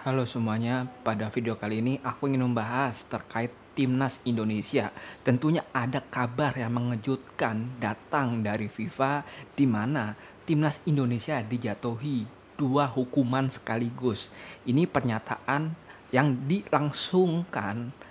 Halo semuanya, pada video kali ini aku ingin membahas terkait Timnas Indonesia. Tentunya ada kabar yang mengejutkan datang dari FIFA di mana Timnas Indonesia dijatuhi dua hukuman sekaligus. Ini pernyataan yang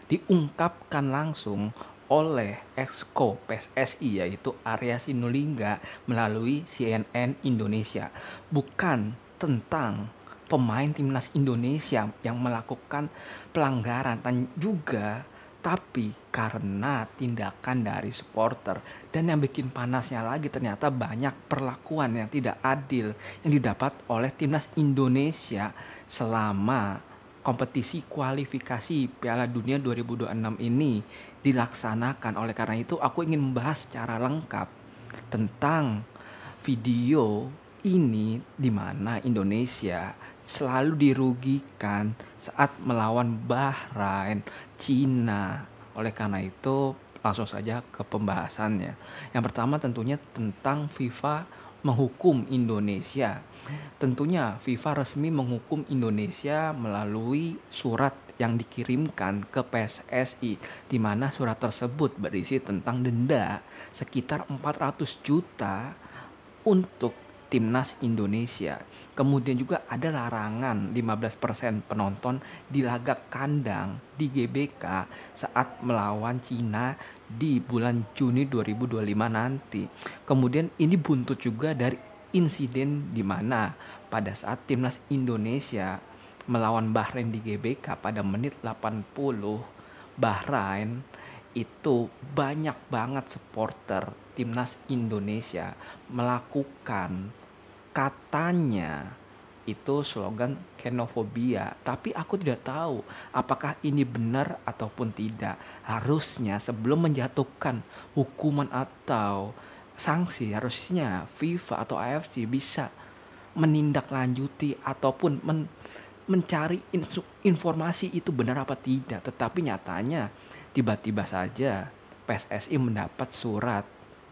diungkapkan langsung oleh Exco PSSI yaitu Arya Sinulinga melalui CNN Indonesia. Bukan tentang pemain timnas Indonesia yang melakukan pelanggaran dan juga tapi karena tindakan dari supporter. Dan yang bikin panasnya lagi ternyata banyak perlakuan yang tidak adil yang didapat oleh timnas Indonesia selama kompetisi kualifikasi Piala Dunia 2026 ini dilaksanakan. Oleh karena itu aku ingin membahas secara lengkap tentang video ini di mana Indonesia selalu dirugikan saat melawan Bahrain, Cina. Oleh karena itu, langsung saja ke pembahasannya. Yang pertama tentunya tentang FIFA menghukum Indonesia. Tentunya FIFA resmi menghukum Indonesia melalui surat yang dikirimkan ke PSSI, di mana surat tersebut berisi tentang denda sekitar 400 juta untuk timnas Indonesia. Kemudian juga ada larangan 15% penonton di laga kandang di GBK saat melawan Cina di bulan Juni 2025 nanti. Kemudian ini buntut juga dari insiden di mana pada saat timnas Indonesia melawan Bahrain di GBK pada menit 80, Bahrain itu banyak banget supporter timnas Indonesia melakukan katanya itu slogan xenofobia, tapi aku tidak tahu apakah ini benar ataupun tidak. Harusnya sebelum menjatuhkan hukuman atau sanksi, harusnya FIFA atau AFC bisa menindaklanjuti ataupun mencari informasi itu benar apa tidak. Tetapi nyatanya tiba-tiba saja PSSI mendapat surat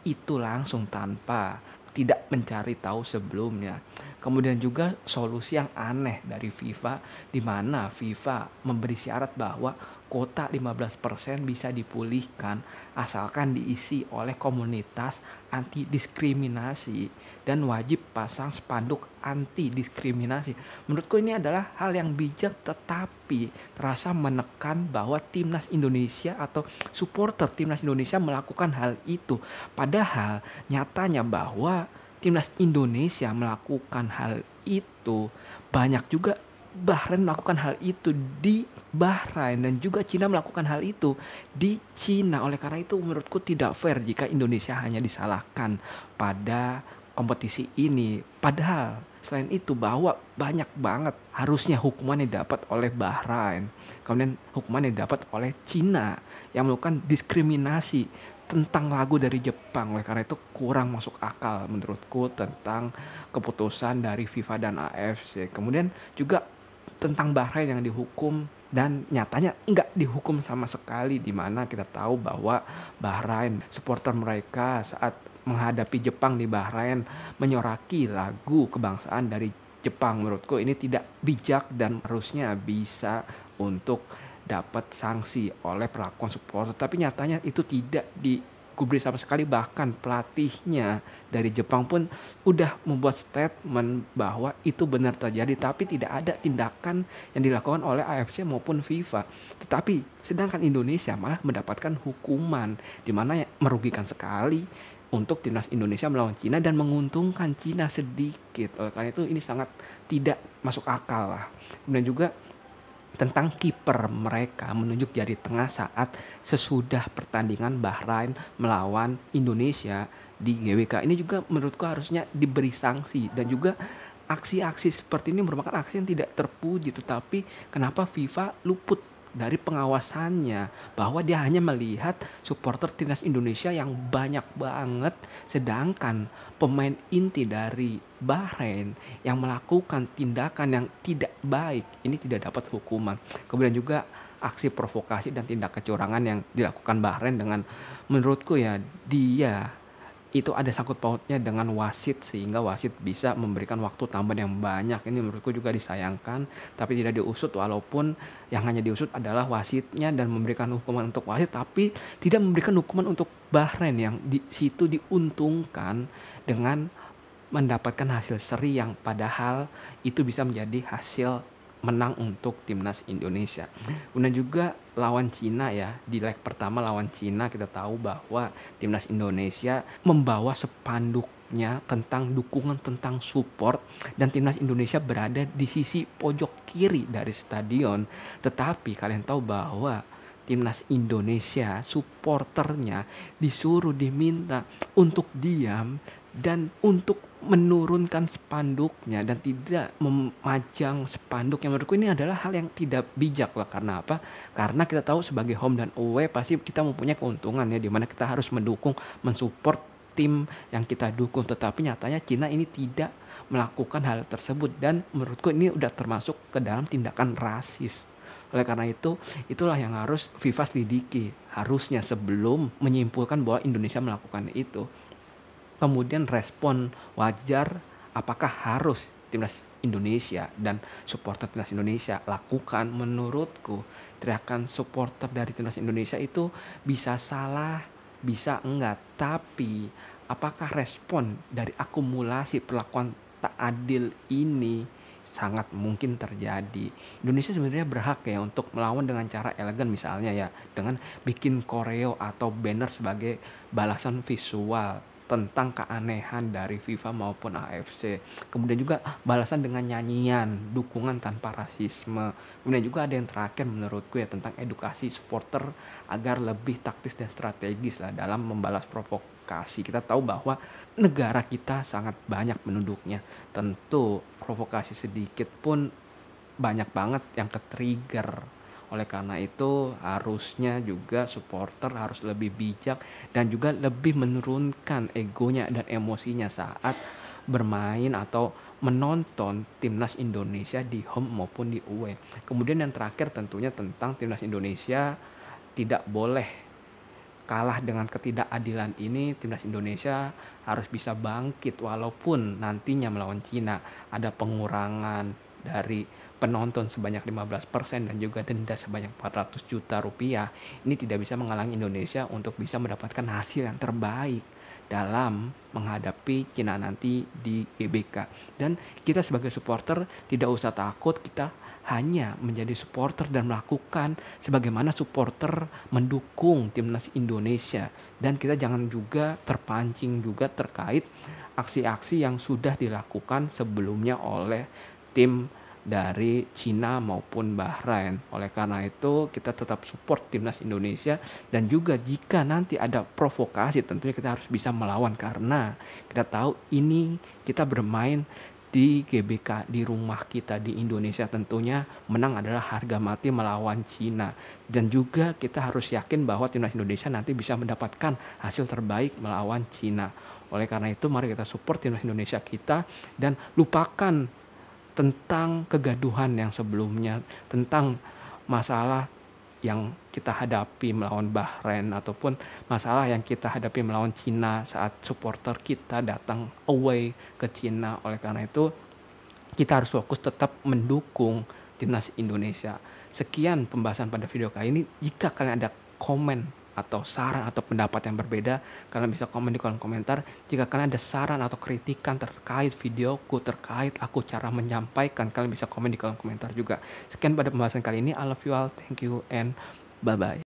itu langsung tanpa tidak mencari tahu sebelumnya. Kemudian juga solusi yang aneh dari FIFA di mana FIFA memberi syarat bahwa kuota 15% bisa dipulihkan asalkan diisi oleh komunitas anti diskriminasi dan wajib pasang spanduk anti diskriminasi. Menurutku ini adalah hal yang bijak tetapi terasa menekan bahwa timnas Indonesia atau supporter timnas Indonesia melakukan hal itu. Padahal nyatanya bahwa timnas Indonesia melakukan hal itu banyak juga Bahrain melakukan hal itu di Bahrain dan juga Cina melakukan hal itu di Cina. Oleh karena itu menurutku tidak fair jika Indonesia hanya disalahkan pada kompetisi ini. Padahal selain itu bahwa banyak banget harusnya hukuman yang didapat oleh Bahrain. Kemudian hukuman yang didapat oleh Cina yang melakukan diskriminasi tentang lagu dari Jepang. Oleh karena itu kurang masuk akal menurutku tentang keputusan dari FIFA dan AFC. Kemudian juga tentang Bahrain yang dihukum dan nyatanya enggak dihukum sama sekali, di mana kita tahu bahwa Bahrain supporter mereka saat menghadapi Jepang di Bahrain menyoraki lagu kebangsaan dari Jepang. Menurutku ini tidak bijak dan harusnya bisa untuk dapat sanksi oleh perlakuan supporter, tapi nyatanya itu tidak digubris sama sekali. Bahkan pelatihnya dari Jepang pun udah membuat statement bahwa itu benar terjadi, tapi tidak ada tindakan yang dilakukan oleh AFC maupun FIFA. Tetapi sedangkan Indonesia malah mendapatkan hukuman di mana merugikan sekali untuk timnas Indonesia melawan Cina dan menguntungkan Cina sedikit. Oleh karena itu ini sangat tidak masuk akal lah. Kemudian juga tentang kiper mereka menunjuk jari tengah saat sesudah pertandingan Bahrain melawan Indonesia di GWK. Ini juga menurutku harusnya diberi sanksi dan juga aksi-aksi seperti ini merupakan aksi yang tidak terpuji, tetapi kenapa FIFA luput dari pengawasannya bahwa dia hanya melihat supporter timnas Indonesia yang banyak banget, sedangkan pemain inti dari Bahrain yang melakukan tindakan yang tidak baik ini tidak dapat hukuman. Kemudian juga aksi provokasi dan tindak kecurangan yang dilakukan Bahrain dengan menurutku ya dia itu ada sangkut pautnya dengan wasit sehingga wasit bisa memberikan waktu tambahan yang banyak. Ini menurutku juga disayangkan, tapi tidak diusut walaupun yang hanya diusut adalah wasitnya dan memberikan hukuman untuk wasit, tapi tidak memberikan hukuman untuk Bahrain yang di situ diuntungkan dengan mendapatkan hasil seri yang padahal itu bisa menjadi hasil menang untuk timnas Indonesia. Kemudian juga lawan Cina ya, di leg pertama lawan Cina kita tahu bahwa timnas Indonesia membawa spanduknya tentang dukungan, tentang support, dan timnas Indonesia berada di sisi pojok kiri dari stadion. Tetapi kalian tahu bahwa timnas Indonesia supporternya disuruh diminta untuk diam dan untuk menurunkan spanduknya dan tidak memajang spanduk, yang menurutku ini adalah hal yang tidak bijak lah. Karena apa? Karena kita tahu sebagai home dan away pasti kita mempunyai keuntungan ya, dimana kita harus mendukung, mensupport tim yang kita dukung. Tetapi nyatanya Cina ini tidak melakukan hal tersebut dan menurutku ini udah termasuk ke dalam tindakan rasis. Oleh karena itu, itulah yang harus FIFA selidiki harusnya sebelum menyimpulkan bahwa Indonesia melakukan itu. Kemudian respon wajar, apakah harus timnas Indonesia dan supporter timnas Indonesia lakukan? Menurutku teriakan supporter dari timnas Indonesia itu bisa salah, bisa enggak, tapi apakah respon dari akumulasi perlakuan tak adil ini sangat mungkin terjadi. Indonesia sebenarnya berhak ya untuk melawan dengan cara elegan, misalnya ya dengan bikin koreo atau banner sebagai balasan visual tentang keanehan dari FIFA maupun AFC. Kemudian juga balasan dengan nyanyian, dukungan tanpa rasisme. Kemudian juga ada yang terakhir menurutku ya tentang edukasi supporter agar lebih taktis dan strategis lah dalam membalas provokasi. Kita tahu bahwa negara kita sangat banyak penduduknya. Tentu provokasi sedikit pun banyak banget yang ke-trigger. Oleh karena itu harusnya juga supporter harus lebih bijak dan juga lebih menurunkan egonya dan emosinya saat bermain atau menonton timnas Indonesia di home maupun di away. Kemudian yang terakhir tentunya tentang timnas Indonesia tidak boleh kalah dengan ketidakadilan ini. Timnas Indonesia harus bisa bangkit walaupun nantinya melawan Cina ada pengurangan dari penonton sebanyak 15% dan juga denda sebanyak 400 juta rupiah. Ini tidak bisa menghalangi Indonesia untuk bisa mendapatkan hasil yang terbaik dalam menghadapi Cina nanti di GBK. Dan kita sebagai supporter tidak usah takut, kita hanya menjadi supporter dan melakukan sebagaimana supporter mendukung timnas Indonesia. Dan kita jangan juga terpancing juga terkait aksi-aksi yang sudah dilakukan sebelumnya oleh tim dari Cina maupun Bahrain. Oleh karena itu kita tetap support timnas Indonesia dan juga jika nanti ada provokasi tentunya kita harus bisa melawan karena kita tahu ini kita bermain di GBK di rumah kita di Indonesia, tentunya menang adalah harga mati melawan Cina dan juga kita harus yakin bahwa timnas Indonesia nanti bisa mendapatkan hasil terbaik melawan Cina. Oleh karena itu mari kita support timnas Indonesia kita dan lupakan tentang kegaduhan yang sebelumnya, tentang masalah yang kita hadapi melawan Bahrain ataupun masalah yang kita hadapi melawan Cina saat supporter kita datang away ke Cina. Oleh karena itu kita harus fokus tetap mendukung timnas Indonesia. Sekian pembahasan pada video kali ini. Jika kalian ada komen atau saran atau pendapat yang berbeda, kalian bisa komen di kolom komentar. Jika kalian ada saran atau kritikan terkait videoku, terkait aku cara menyampaikan, kalian bisa komen di kolom komentar juga. Sekian pada pembahasan kali ini. I love you all, thank you and bye bye.